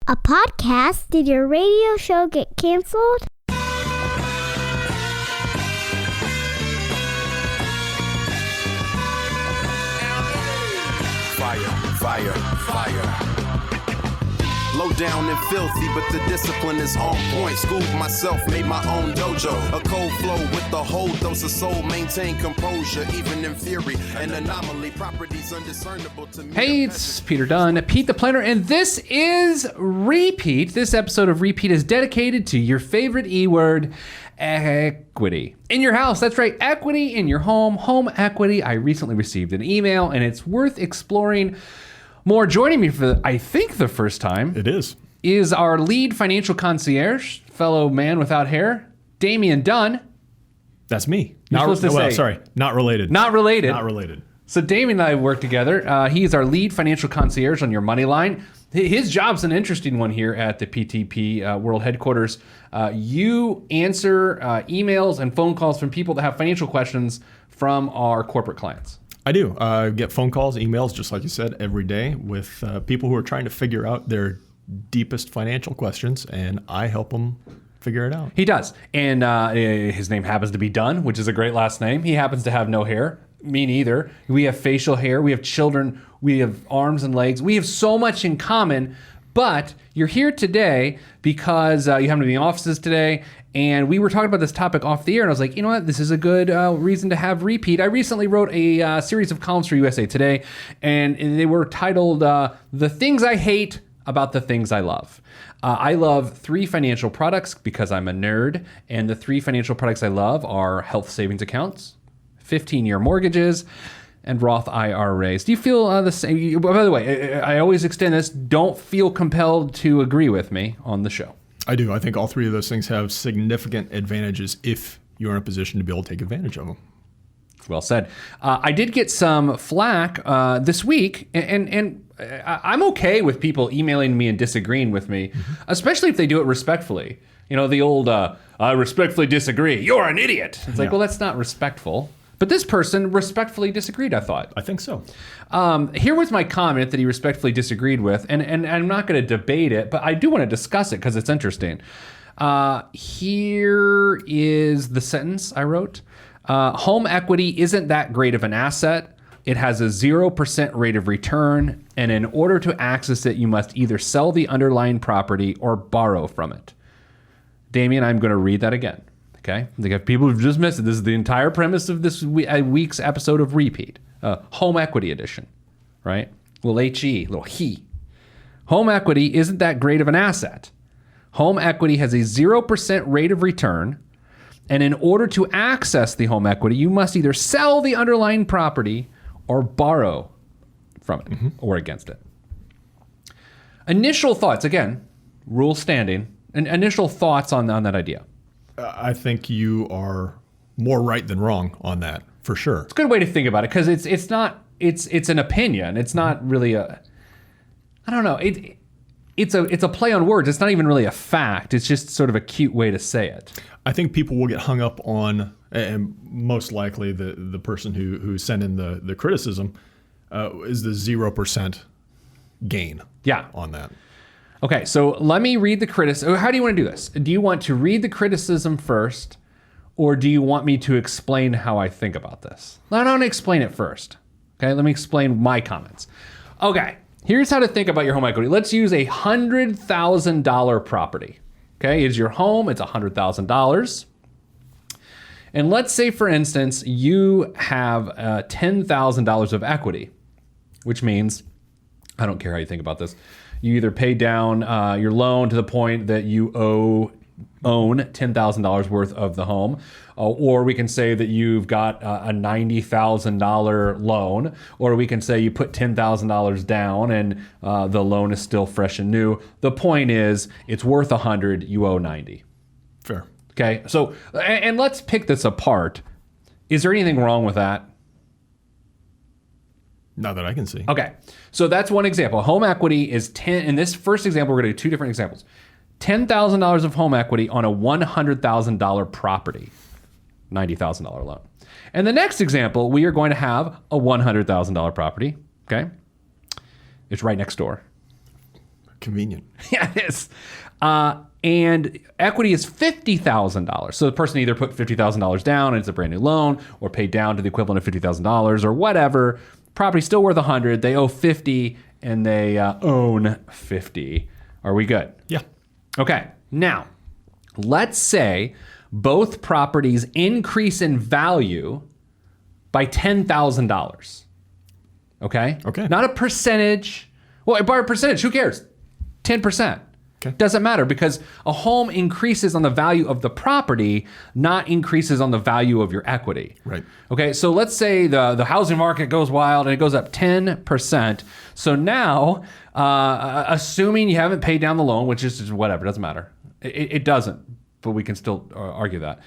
A podcast? Did your radio show get canceled? Fire. Low down and filthy, but the discipline is on point. Schooled myself, made my own dojo. A cold flow with the whole dose of soul. Maintain composure, even in theory. An anomaly, properties undiscernible to me. Hey, it's Peter Dunn, Pete the Planner, and this is RePete. This episode of RePete is dedicated to your favorite E-word, equity. In your house, that's right, equity in your home equity. I recently received an email, and it's worth exploring more. Joining me for, I think, the first time. It is our lead financial concierge, fellow man without hair, Damian Dunn. That's me. You're supposed to say. Sorry, not related. Not related. Not related. So Damian and I work together. He's our lead financial concierge on your money line. His job's an interesting one here at the PTP World Headquarters. You answer emails and phone calls from people that have financial questions from our corporate clients. I do. Get phone calls, emails, just like you said, every day with people who are trying to figure out their deepest financial questions, and I help them figure it out. He does. And his name happens to be Dunn, which is a great last name. He happens to have no hair. Me neither. We have facial hair. We have children. We have arms and legs. We have so much in common. But you're here today because you happen to be in the offices today. And we were talking about this topic off the air. And I was like, you know what? This is a good reason to have RePete. I recently wrote a series of columns for USA Today. And they were titled The Things I Hate About the Things I Love. I love 3 financial products because I'm a nerd. And the 3 financial products I love are health savings accounts, 15-year mortgages, and Roth IRAs. Do you feel the same? By the way, I always extend this. Don't feel compelled to agree with me on the show. I do. I think all 3 of those things have significant advantages if you're in a position to be able to take advantage of them. Well said. I did get some flack this week, and I'm okay with people emailing me and disagreeing with me, especially if they do it respectfully. You know, the old, I respectfully disagree. You're an idiot. It's like, well, that's not respectful. But this person respectfully disagreed, I thought. I think so. Here was my comment that he respectfully disagreed with, and I'm not going to debate it, but I do want to discuss it because it's interesting. Here is the sentence I wrote. Home equity isn't that great of an asset. It has a 0% rate of return, and in order to access it, you must either sell the underlying property or borrow from it. Damian, I'm going to read that again. Okay, if people have just missed it, this is the entire premise of this week's episode of RePete, Home Equity Edition, right? Little HE, little he. Home equity isn't that great of an asset. Home equity has a 0% rate of return, and in order to access the home equity, you must either sell the underlying property or borrow from it or against it. Initial thoughts, again, rule standing, and initial thoughts on that idea. I think you are more right than wrong on that, for sure. It's a good way to think about it because it's an opinion. It's not really a, I don't know. It's a play on words. It's not even really a fact. It's just sort of a cute way to say it. I think people will get hung up on, and most likely the person who sent in the criticism is the 0% gain. On that. Okay, so let me read the criticism. How do you want to do this? Do you want to read the criticism first, or do you want me to explain how I think about this? I don't explain it first. Okay, let me explain my comments. Okay, here's how to think about your home equity. Let's use a $100,000 property. Okay, it's your home, it's $100,000. And let's say, for instance, you have $10,000 of equity, which means, I don't care how you think about this, you either pay down your loan to the point that you own $10,000 worth of the home, or we can say that you've got a $90,000 loan, or we can say you put $10,000 down and the loan is still fresh and new. The point is, it's worth $100, you owe $90. Fair. Okay, so, and let's pick this apart. Is there anything wrong with that? Not that I can see. Okay, so that's one example. Home equity is 10. In this first example, we're going to do 2 different examples. $10,000 of home equity on a $100,000 property, $90,000 loan. And the next example, we are going to have a $100,000 property. Okay, it's right next door. Convenient. Yeah, it is. And equity is $50,000. So the person either put $50,000 down and it's a brand new loan, or paid down to the equivalent of $50,000 or whatever. Property's still worth $100. They owe $50 and they own $50. Are we good? Yeah. Okay. Now, let's say both properties increase in value by $10,000. Okay? Okay. Not a percentage. Well, by a percentage, who cares? 10%. Okay. Doesn't matter, because a home increases on the value of the property, not increases on the value of your equity. Right. Okay, so let's say the housing market goes wild and it goes up 10%. So now, assuming you haven't paid down the loan, which is just whatever, doesn't matter. It doesn't, but we can still argue that.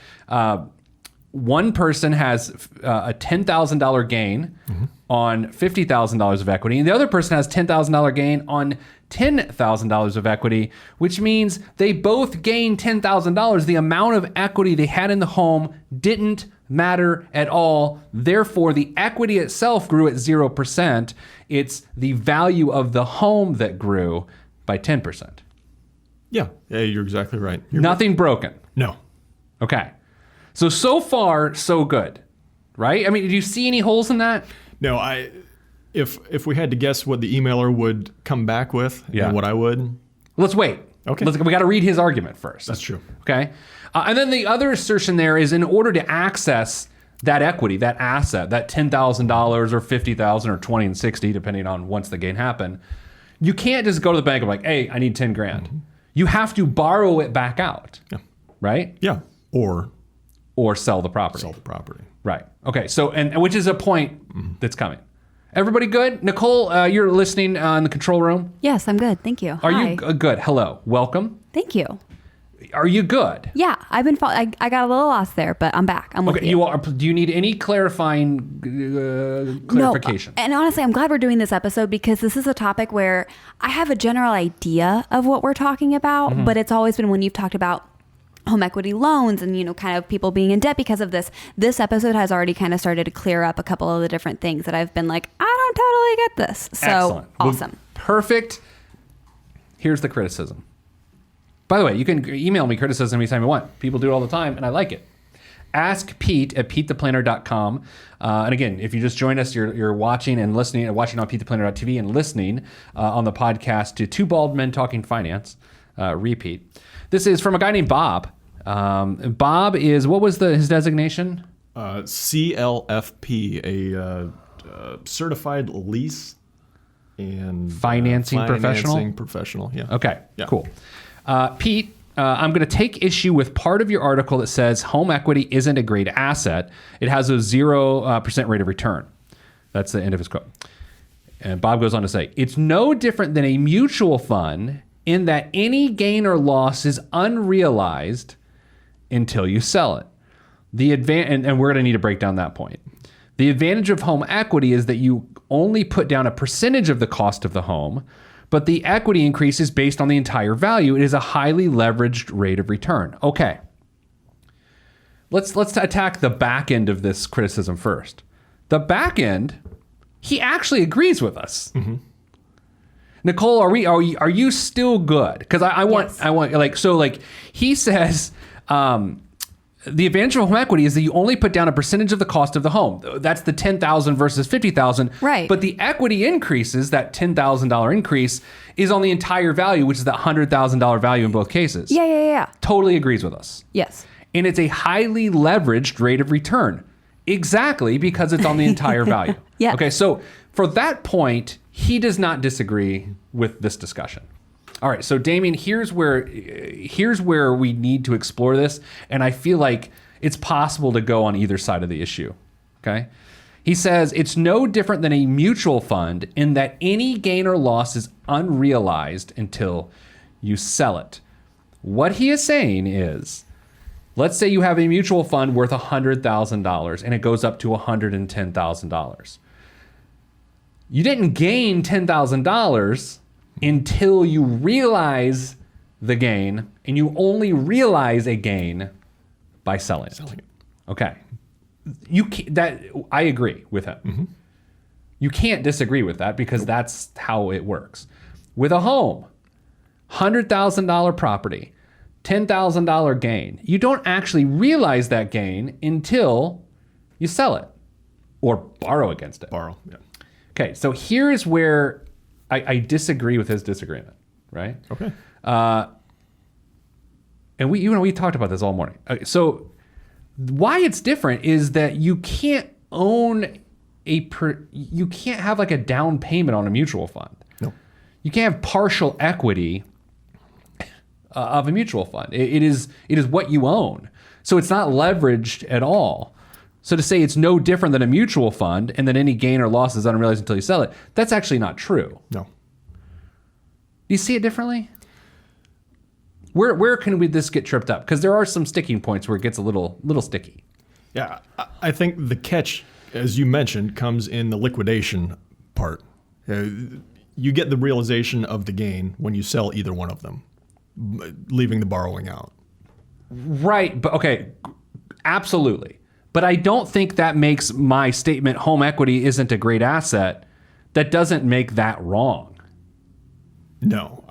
One person has a $10,000 gain on $50,000 of equity, and the other person has $10,000 gain on $10,000 of equity, which means they both gain $10,000. The amount of equity they had in the home didn't matter at all. Therefore, the equity itself grew at 0%. It's the value of the home that grew by 10%. Yeah, you're exactly right. Nothing broken. No. Okay. So far, so good, right? I mean, did you see any holes in that? No, if we had to guess what the emailer would come back with and what I would. Let's wait. Okay. We got to read his argument first. That's true. Okay. And then the other assertion there is, in order to access that equity, that asset, that $10,000 or $50,000 or 20 and 60, depending on once the gain happened, you can't just go to the bank and be like, hey, I need 10 grand. Mm-hmm. You have to borrow it back out. Yeah. Right? Yeah. Or sell the property. Sell the property. Right. Okay. So, and which is a point that's coming. Everybody good? Nicole, you're listening in the control room? Yes, I'm good. Thank you. Are you good? Hello. Welcome. Thank you. Are you good? Yeah, I've been. I got a little lost there, but I'm back. I'm with you. You are. Do you need any clarifying clarification? No, and honestly, I'm glad we're doing this episode, because this is a topic where I have a general idea of what we're talking about, but it's always been when you've talked about home equity loans and, kind of people being in debt because of this episode has already kind of started to clear up a couple of the different things that I've been like, I don't totally get this. So excellent. Awesome. Well, perfect. Here's the criticism. By the way, you can email me criticism anytime you want. People do it all the time, and I like it. Ask Pete at PeteThePlanner.com. And again, if you just joined us, you're watching and listening, and watching on PeteThePlanner.tv and listening on the podcast to Two Bald Men Talking Finance, RePete. This is from a guy named Bob. Bob is, what was his designation? CLFP, a certified lease and financing professional. Financing professional, yeah. Okay, yeah. Cool. Pete, I'm going to take issue with part of your article that says home equity isn't a great asset. It has a 0% rate of return. That's the end of his quote. And Bob goes on to say, it's no different than a mutual fund in that any gain or loss is unrealized until you sell it. And we're going to need to break down that point. The advantage of home equity is that you only put down a percentage of the cost of the home, but the equity increase is based on the entire value. It is a highly leveraged rate of return. Okay. Let's attack the back end of this criticism first. The back end, he actually agrees with us. Mm-hmm. Nicole, are you still good? Because I want he says the advantage of home equity is that you only put down a percentage of the cost of the home. That's the $10,000 versus $50,000. Right. But the equity increases, that $10,000 increase, is on the entire value, which is that $100,000 value in both cases. Yeah. Totally agrees with us. Yes. And it's a highly leveraged rate of return. Exactly, because it's on the entire value. Yeah. Okay, so for that point, he does not disagree with this discussion. All right, so Damien, here's where we need to explore this, and I feel like it's possible to go on either side of the issue. Okay? He says it's no different than a mutual fund in that any gain or loss is unrealized until you sell it. What he is saying is, let's say you have a mutual fund worth $100,000 and it goes up to $110,000. You didn't gain $10,000 until you realize the gain, and you only realize a gain by selling it. Okay. I agree with him. Mm-hmm. You can't disagree with that because that's how it works. With a home, $100,000 property, $10,000 gain. You don't actually realize that gain until you sell it or borrow against it. Borrow, yeah. Okay, so here is where I disagree with his disagreement, right? Okay. And we talked about this all morning. So why it's different is that you can't own you can't have like a down payment on a mutual fund. No. You can't have partial equity of a mutual fund. It is what you own. So it's not leveraged at all. So to say it's no different than a mutual fund and that any gain or loss is unrealized until you sell it, that's actually not true. No. Do you see it differently? Where can this get tripped up? Because there are some sticking points where it gets a little sticky. Yeah, I think the catch, as you mentioned, comes in the liquidation part. You get the realization of the gain when you sell either one of them, leaving the borrowing out. Right, but okay, absolutely. But I don't think that makes my statement home equity isn't a great asset. That doesn't make that wrong. No,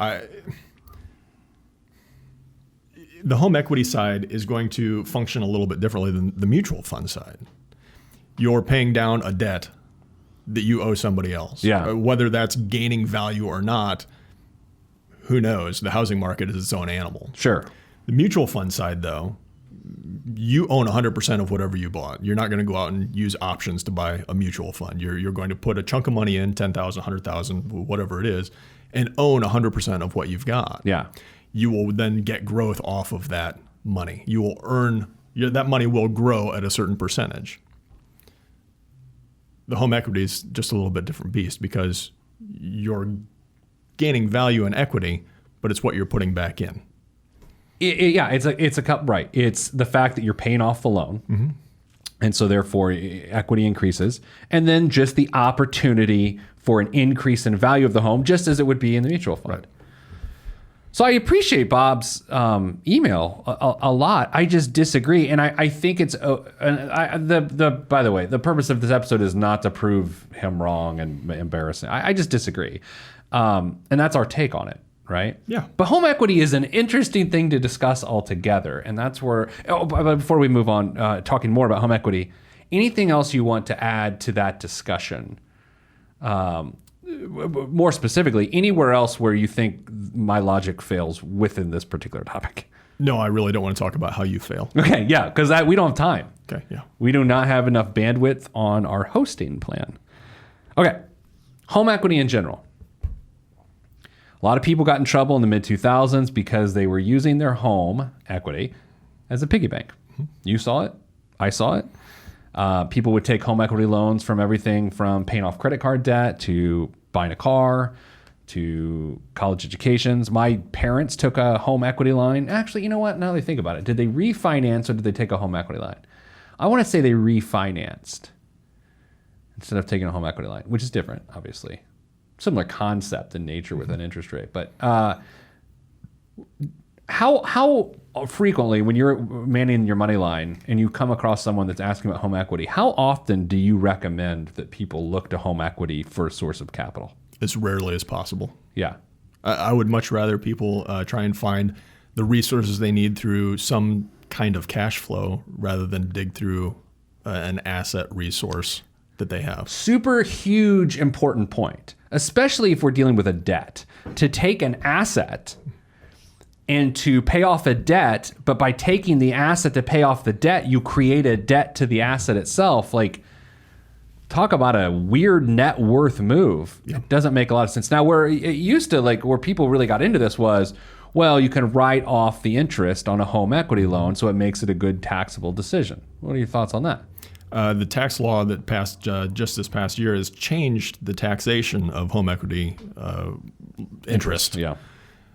the home equity side is going to function a little bit differently than the mutual fund side. You're paying down a debt that you owe somebody else. Yeah. Whether that's gaining value or not, who knows? The housing market is its own animal. Sure. The mutual fund side, though, you own 100% of whatever you bought. You're not going to go out and use options to buy a mutual fund. You're going to put a chunk of money in, 10,000, 100,000, whatever it is, and own 100% of what you've got. Yeah. You will then get growth off of that money. You will earn, that money will grow at a certain percentage. The home equity is just a little bit different beast because you're gaining value and equity, but it's what you're putting back in. It's a cup, right. It's the fact that you're paying off the loan. Mm-hmm. And so therefore equity increases. And then just the opportunity for an increase in value of the home, just as it would be in the mutual fund. Right. So I appreciate Bob's email a lot. I just disagree, and I think it's by the way, the purpose of this episode is not to prove him wrong and embarrassing. I just disagree, and that's our take on it, right? Yeah. But home equity is an interesting thing to discuss altogether, and that's where. But before we move on, talking more about home equity, anything else you want to add to that discussion? More specifically, anywhere else where you think my logic fails within this particular topic? No, I really don't want to talk about how you fail. Okay, yeah, because we don't have time. Okay, yeah. We do not have enough bandwidth on our hosting plan. Okay, home equity in general. A lot of people got in trouble in the mid-2000s because they were using their home equity as a piggy bank. Mm-hmm. You saw it. I saw it. People would take home equity loans from everything from paying off credit card debt to buying a car to college educations. My parents took a home equity line. Actually, you know what? Now that I think about it, did they refinance or did they take a home equity line? I want to say they refinanced instead of taking a home equity line, which is different, obviously. Similar concept in nature with an interest rate. But how frequently, when you're managing your money line and you come across someone that's asking about home equity, how often do you recommend that people look to home equity for a source of capital? As rarely as possible. Yeah. I would much rather people try and find the resources they need through some kind of cash flow rather than dig through an asset resource that they have. Super huge, important point, especially if we're dealing with a debt. To take an asset and to pay off a debt, but by taking the asset to pay off the debt, you create a debt to the asset itself. Like, talk about a weird net worth move. Yeah. It doesn't make a lot of sense. Now, where it used to, like, where people really got into this was, well, you can write off the interest on a home equity loan, so it makes it a good taxable decision. What are your thoughts on that? The tax law that passed just this past year has changed the taxation of home equity interest. Yeah.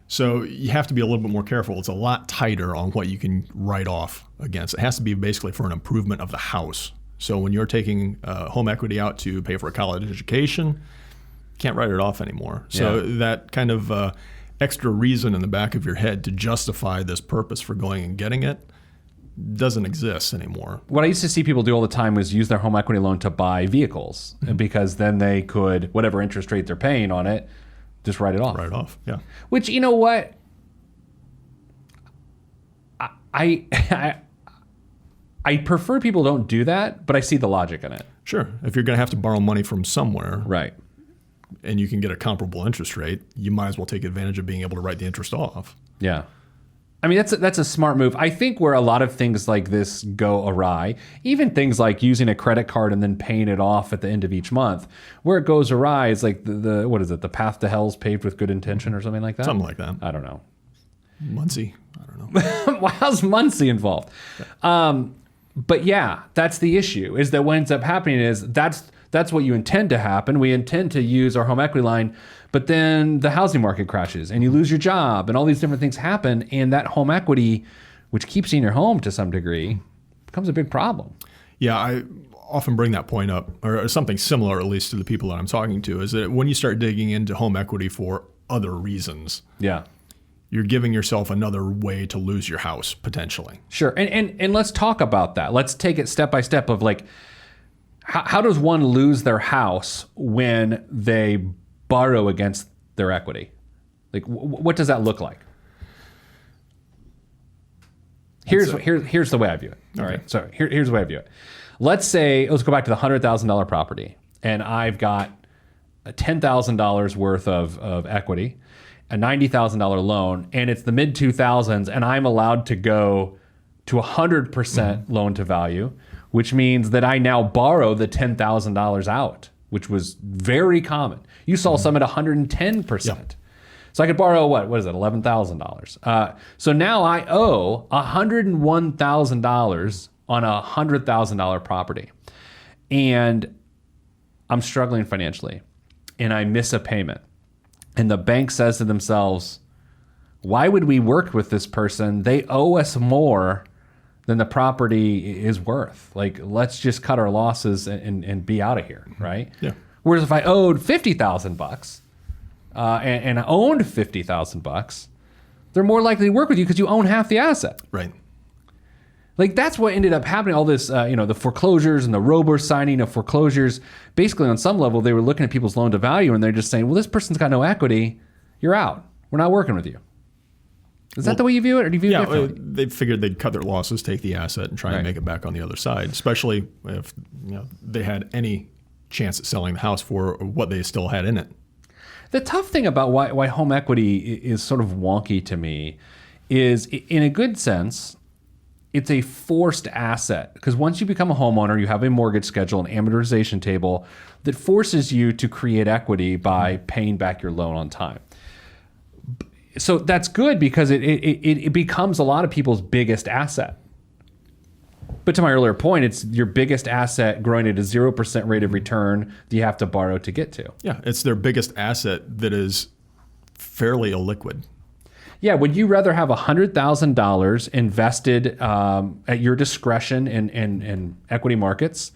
So you have to be a little bit more careful. It's a lot tighter on what you can write off against. It has to be basically for an improvement of the house. So when you're taking home equity out to pay for a college education, you can't write it off anymore. So that kind of extra reason in the back of your head to justify this purpose for going and getting it doesn't exist anymore. What I used to see people do all the time was use their home equity loan to buy vehicles, because then they could, whatever interest rate they're paying on it, Just write it off. Write it off. Yeah. Which, you know what? I prefer people don't do that, but I see the logic in it. Sure. If you're going to have to borrow money from somewhere, Right. and you can get a comparable interest rate, you might as well take advantage of being able to write the interest off. Yeah. I mean, that's a smart move. I think where a lot of things like this go awry, even things like using a credit card and then paying it off at the end of each month, where it goes awry is like the what is it? The path to hell is paved with good intention or something like that? Something like that. I don't know. Muncie. I don't know. Well, how's Muncie involved? But yeah, that's the issue, is that what ends up happening is that's what you intend to happen. We intend to use our home equity line, but then the housing market crashes and you lose your job and all these different things happen. And that home equity, which keeps you in your home to some degree, becomes a big problem. Yeah, I often bring that point up, or something similar, at least to the people that I'm talking to, is that when you start digging into home equity for other reasons, Yeah. you're giving yourself another way to lose your house, potentially. Sure. And let's talk about that. Let's take it step by step of like, how does one lose their house when they borrow against their equity? Like, what does that look like? Here's the way I view it. All Okay. right. So here's the way I view it. Let's go back to the $100,000 property, and I've got a $10,000 worth of equity, a $90,000 loan, and it's the mid 2000s, and I'm allowed to go to 100% loan to value, which means that I now borrow the $10,000 out, which was very common. You saw some at 110%. Yep. So I could borrow what is it, $11,000. So now I owe $101,000 on a $100,000 property, and I'm struggling financially, and I miss a payment. And the bank says to themselves, why would we work with this person? They owe us more than the property is worth. Like, let's just cut our losses and be out of here, right? Yeah. Whereas if I owed $50,000 and I owned $50,000, they're more likely to work with you because you own half the asset. Right. Like, that's what ended up happening. All this, the foreclosures and the robo signing of foreclosures. Basically, on some level, they were looking at people's loan to value and they're just saying, well, this person's got no equity. You're out. We're not working with you. Is that the way you view it, or do you view it differently? They figured they'd cut their losses, take the asset, and try Right. and make it back on the other side, especially if they had any chance at selling the house for what they still had in it. The tough thing about why home equity is sort of wonky to me is, in a good sense, it's a forced asset, because once you become a homeowner, you have a mortgage schedule, an amortization table that forces you to create equity by paying back your loan on time. So that's good because it becomes a lot of people's biggest asset. But to my earlier point, it's your biggest asset growing at a 0% rate of return that you have to borrow to get to. Yeah, it's their biggest asset that is fairly illiquid. Yeah, would you rather have $100,000 invested at your discretion in equity markets,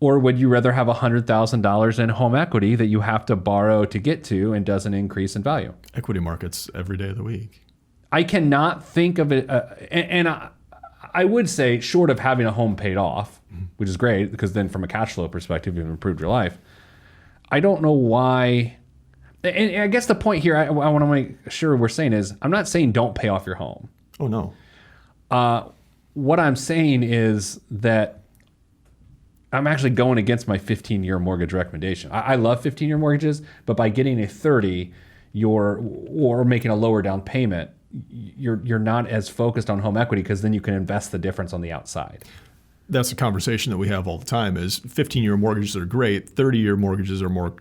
or would you rather have $100,000 in home equity that you have to borrow to get to and doesn't increase in value? Equity markets every day of the week. I cannot think of it, I would say, short of having a home paid off, which is great because then from a cash flow perspective, you've improved your life. I don't know why. And I guess the point here I want to make sure we're saying is, I'm not saying don't pay off your home. Oh, no. What I'm saying is that I'm actually going against my 15-year mortgage recommendation. I love 15-year mortgages, but by getting a 30, or making a lower down payment, you're not as focused on home equity, because then you can invest the difference on the outside. That's a conversation that we have all the time, is 15-year mortgages are great. 30-year mortgages are more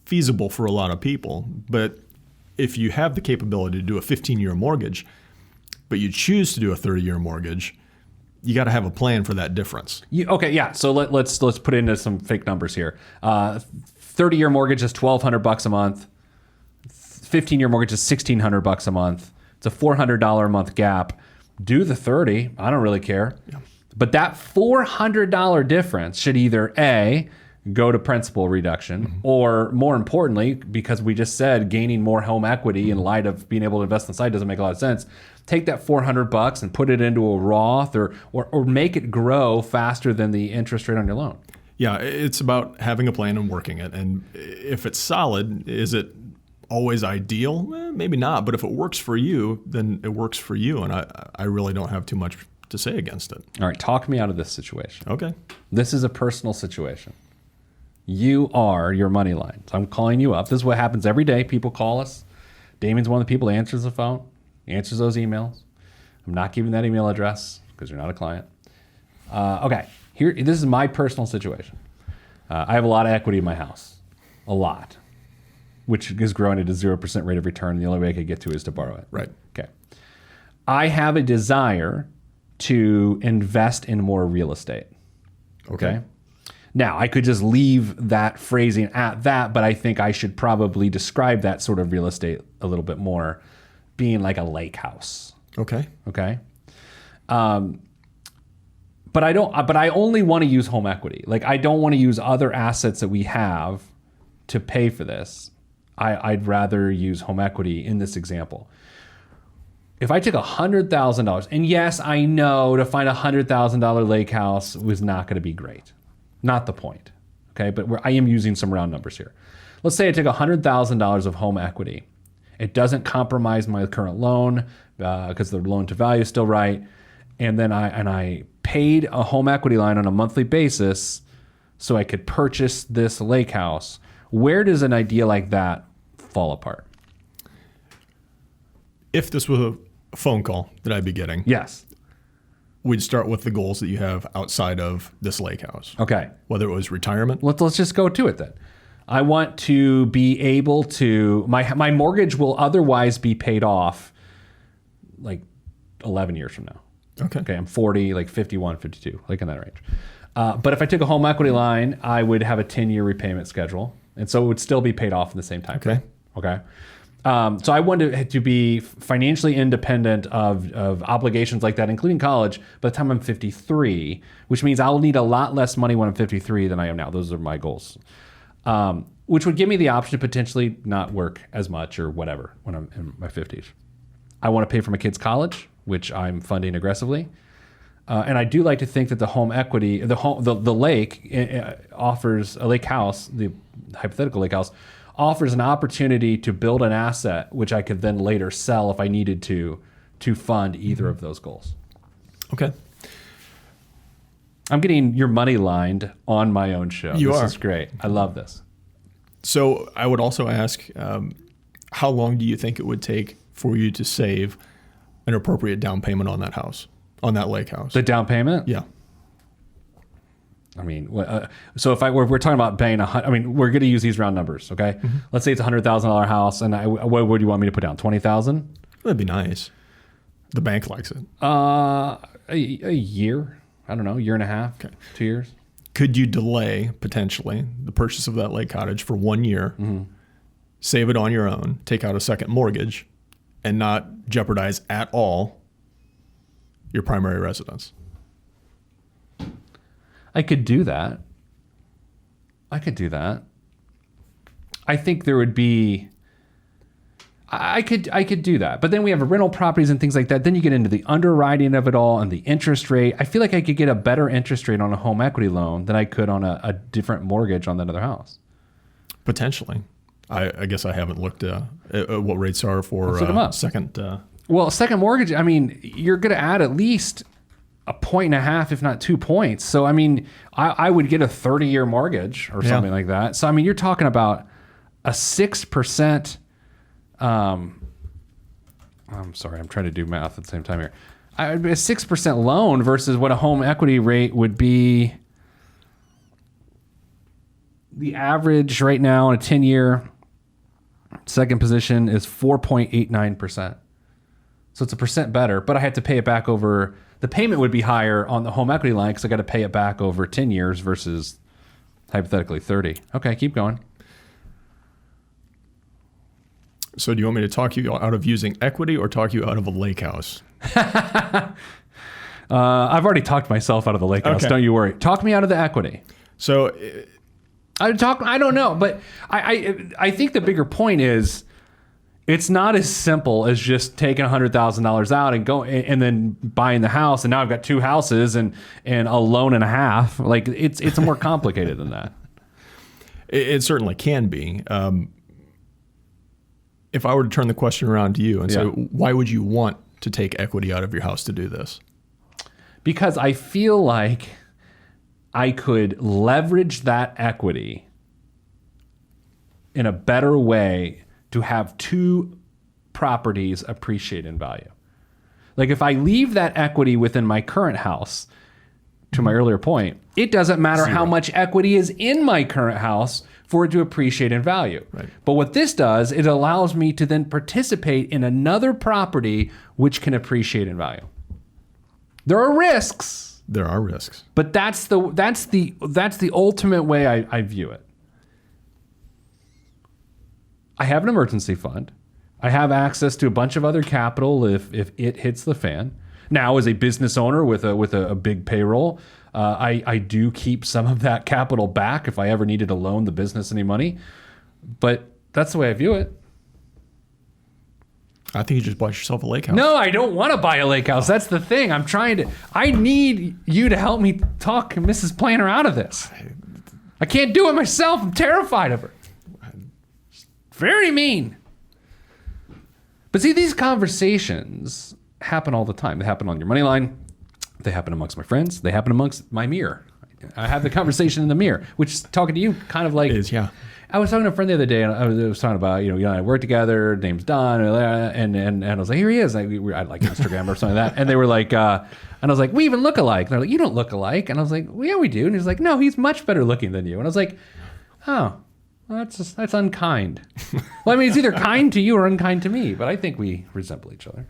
feasible for a lot of people. But if you have the capability to do a 15-year mortgage, but you choose to do a 30-year mortgage, you got to have a plan for that difference. Okay, yeah. So let's put into some fake numbers here. 30-year mortgage is $1,200 a month. 15-year mortgage is $1,600 a month. It's a $400 a month gap. Do the 30. I don't really care. Yeah. But that $400 difference should either A, go to principal reduction, or more importantly, because we just said gaining more home equity in light of being able to invest on the side doesn't make a lot of sense, take that $400 and put it into a Roth or make it grow faster than the interest rate on your loan. Yeah, it's about having a plan and working it. And if it's solid, is it always ideal? Maybe not. But if it works for you, then it works for you. And I really don't have too much to say against it. All right, talk me out of this situation. Okay. This is a personal situation. You are your money line. So I'm calling you up. This is what happens every day. People call us. Damien's one of the people who answers the phone, answers those emails. I'm not giving that email address because you're not a client. Okay, this is my personal situation. I have a lot of equity in my house, a lot, which is growing at a 0% rate of return. The only way I could get to is to borrow it. Right. Okay. I have a desire to invest in more real estate. Okay. Now, I could just leave that phrasing at that, but I think I should probably describe that sort of real estate a little bit more, being like a lake house. Okay. Okay. But I only want to use home equity. Like, I don't want to use other assets that we have to pay for this. I'd rather use home equity in this example. If I took $100,000, and yes, I know to find a $100,000 lake house was not going to be great. Not the point. Okay. But I am using some round numbers here. Let's say I took $100,000 of home equity. It doesn't compromise my current loan because the loan to value is still right. And then I paid a home equity line on a monthly basis so I could purchase this lake house. Where does an idea like that fall apart? If this was a phone call that I'd be getting, Yes. we'd start with the goals that you have outside of this lake house. Okay. Whether it was retirement. Let's just go to it then. I want to be able to, my mortgage will otherwise be paid off like 11 years from now. Okay, I'm 40, like 51, 52, like in that range. But if I took a home equity line, I would have a 10-year repayment schedule. And so it would still be paid off in the same time frame. Okay. So I wanted to be financially independent of obligations like that, including college, by the time I'm 53, which means I'll need a lot less money when I'm 53 than I am now. Those are my goals. Which would give me the option to potentially not work as much or whatever when I'm in my 50s. I want to pay for my kids' college, which I'm funding aggressively. And I do like to think that the home equity, the lake offers, a lake house, the hypothetical lake house, offers an opportunity to build an asset which I could then later sell if I needed to fund either of those goals. Okay. I'm getting your money lined on my own show. You are. This is great. I love this. So I would also ask, how long do you think it would take for you to save an appropriate down payment on that house, on that lake house? The down payment? Yeah. I mean, so if we're talking about paying we're going to use these round numbers, okay? Mm-hmm. Let's say it's a $100,000 house, and what would you want me to put down? $20,000? That'd be nice. The bank likes it. A year. I don't know, year and a half, 2 years. Could you delay potentially the purchase of that lake cottage for 1 year, save it on your own, take out a second mortgage, and not jeopardize at all your primary residence? I could do that. I think there would be, I could do that. But then we have rental properties and things like that. Then you get into the underwriting of it all and the interest rate. I feel like I could get a better interest rate on a home equity loan than I could on a different mortgage on that other house. Potentially. I guess I haven't looked at what rates are for second. Well, second mortgage, I mean, you're going to add at least 1.5 points, if not 2 points. So, I mean, I would get a 30-year mortgage or something like that. So, I mean, you're talking about a 6%. I'm sorry, I'm trying to do math at the same time here. A 6% loan versus what a home equity rate would be. The average right now in a 10-year second position is 4.89%. So it's 1% better, but I have to pay it back over. The payment would be higher on the home equity line because I got to pay it back over 10 years versus hypothetically 30. Okay, keep going. So do you want me to talk you out of using equity or talk you out of a lake house? I've already talked myself out of the lake house. Don't you worry. Talk me out of the equity. So I don't know, but I think the bigger point is it's not as simple as just taking $100,000 out and go and then buying the house, and now I've got two houses and a loan and a half. Like it's more complicated than that. It certainly can be. If I were to turn the question around to you and say, Yeah. why would you want to take equity out of your house to do this? Because I feel like I could leverage that equity in a better way to have two properties appreciate in value. Like if I leave that equity within my current house, to my earlier point, it doesn't matter how much equity is in my current house for it to appreciate in value. Right. But what this does, it allows me to then participate in another property which can appreciate in value. There are risks, There are risks. but that's the ultimate way I view it. I have an emergency fund. I have access to a bunch of other capital if it hits the fan. Now, as a business owner with a big payroll, I do keep some of that capital back if I ever needed to loan the business any money. But that's the way I view it. I think you just bought yourself a lake house. No, I don't want to buy a lake house. That's the thing. I need you to help me talk Mrs. Planner out of this. I can't do it myself. I'm terrified of her. Very mean. But see, these conversations happen all the time. They happen on your money line. They happen amongst my friends. They happen amongst my mirror. I have the conversation in the mirror, which is talking to you kind of like... It is, yeah. I was talking to a friend the other day, and I was talking about, you and I work together, name's Don, and I was like, here he is. I'd like Instagram or something like that. And they were like, and I was like, we even look alike. And they're like, you don't look alike. And I was like, well, yeah, we do. And he's like, no, he's much better looking than you. And I was like, oh, well, that's unkind. Well, I mean, it's either kind to you or unkind to me, but I think we resemble each other.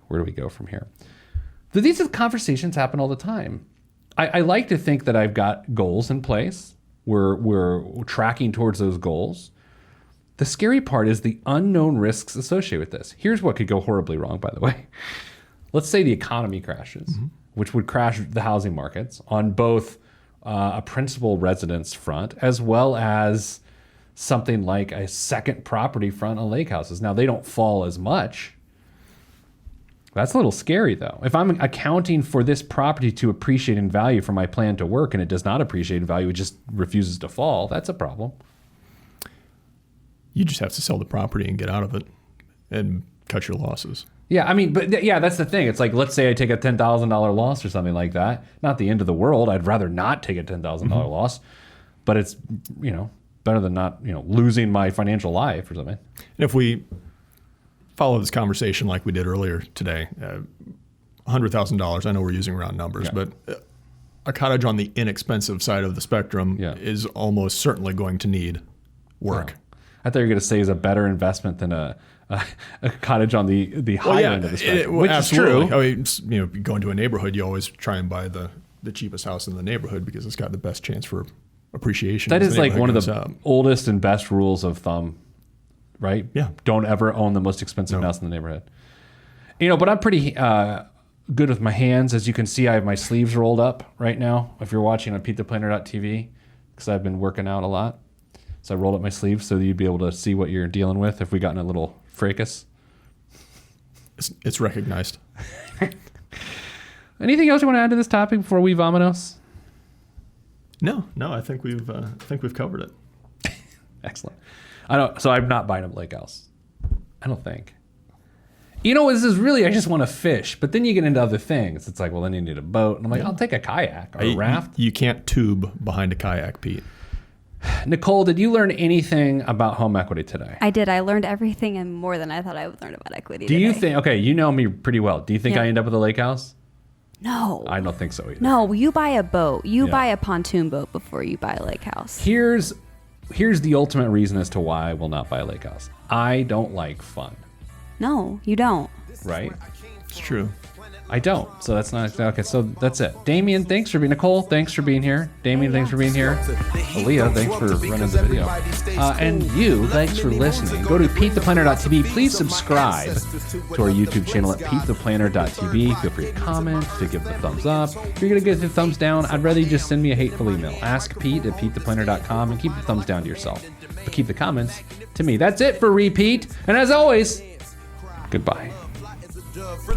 Where do we go from here? These conversations happen all the time. I like to think that I've got goals in place. We're tracking towards those goals. The scary part is the unknown risks associated with this. Here's what could go horribly wrong, by the way. Let's say the economy crashes, which would crash the housing markets on both a principal residence front as well as something like a second property front on lake houses. Now, they don't fall as much. That's a little scary, though. If I'm accounting for this property to appreciate in value for my plan to work and it does not appreciate in value, it just refuses to fall, that's a problem. You just have to sell the property and get out of it and cut your losses. Yeah, I mean, but yeah, that's the thing. It's like, let's say I take a $10,000 loss or something like that. Not the end of the world. I'd rather not take a $10,000 loss, but it's, better than not, losing my financial life or something. And if we follow this conversation like we did earlier today, $100,000, I know we're using round numbers, but a cottage on the inexpensive side of the spectrum is almost certainly going to need work. Oh. I thought you were going to say is a better investment than a cottage on the high end of the spectrum, which absolutely. is true. I mean, you go into a neighborhood, you always try and buy the cheapest house in the neighborhood because it's got the best chance for appreciation. That is like one of the oldest and best rules of thumb, right? Yeah. Don't ever own the most expensive house in the neighborhood. But I'm pretty good with my hands. As you can see, I have my sleeves rolled up right now. If you're watching on PeteThePlanner.tv, because I've been working out a lot. So I rolled up my sleeves so that you'd be able to see what you're dealing with if we got in a little fracas. It's recognized. Anything else you want to add to this topic before we vamonos? No, I think we've covered it. Excellent. So I'm not buying a lake house. I don't think. This is really, I just want to fish, but then you get into other things. It's like, well, then you need a boat. And I'm like, I'll take a kayak or a raft. You can't tube behind a kayak, Pete. Nicole, did you learn anything about home equity today? I did. I learned everything and more than I thought I would learn about equity. Do you think, okay, you know me pretty well. Do you think I end up with a lake house? No. I don't think so either. No, you buy a boat. You buy a pontoon boat before you buy a lake house. Here's the ultimate reason as to why I will not buy a lake house. I don't like fun. No, you don't. Right? It's true. I don't. So that's not okay. So that's it. Damien, thanks for being. Nicole, thanks for being here. Damien, thanks for being here. Aaliyah, thanks for running the video. And you, thanks for listening. Go to PeteThePlanner.tv. Please subscribe to our YouTube channel at PeteThePlanner.tv. Feel free to comment, to give the thumbs up. If you're gonna give the thumbs down, I'd rather you just send me a hateful email. Ask Pete at PeteThePlanner.com and keep the thumbs down to yourself. But keep the comments to me. That's it for RePete. And as always, goodbye.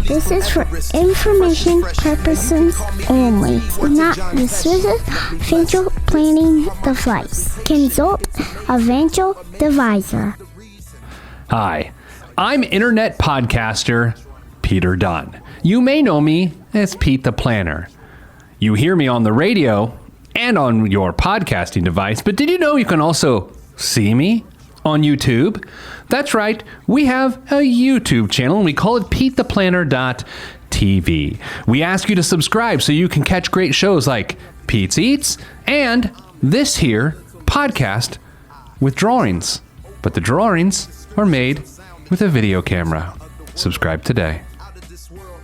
This is for information purposes only, not the financial planning device. Consult a financial advisor. Hi, I'm internet podcaster Peter Dunn. You may know me as Pete the Planner. You hear me on the radio and on your podcasting device, but did you know you can also see me on YouTube? That's right, we have a YouTube channel and we call it PeteThePlanner.tv. We ask you to subscribe so you can catch great shows like Pete's Eats and this here podcast with drawings. But the drawings are made with a video camera. Subscribe today.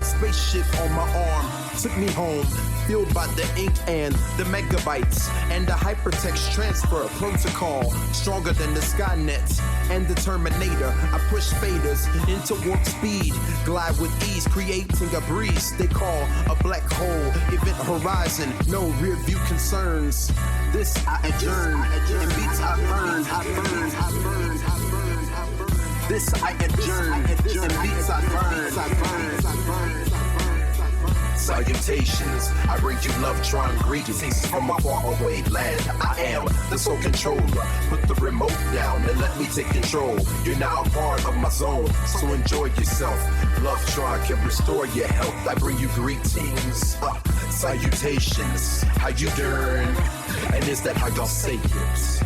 Spaceship on my arm took me home, fueled by the ink and the megabytes and the hypertext transfer protocol, stronger than the Skynet and the Terminator. I push faders into warp speed, glide with ease, creating a breeze they call a black hole. Event horizon, no rear view concerns. This I adjourn, and beats I burn. This I adjourn, and beats I burn. Salutations, I bring you love-tron greetings from a faraway land. I am the sole controller. Put the remote down and let me take control. You're now a part of my zone, so enjoy yourself. Love-tron can restore your health. I bring you greetings, salutations. How you doing? And is that how y'all say it?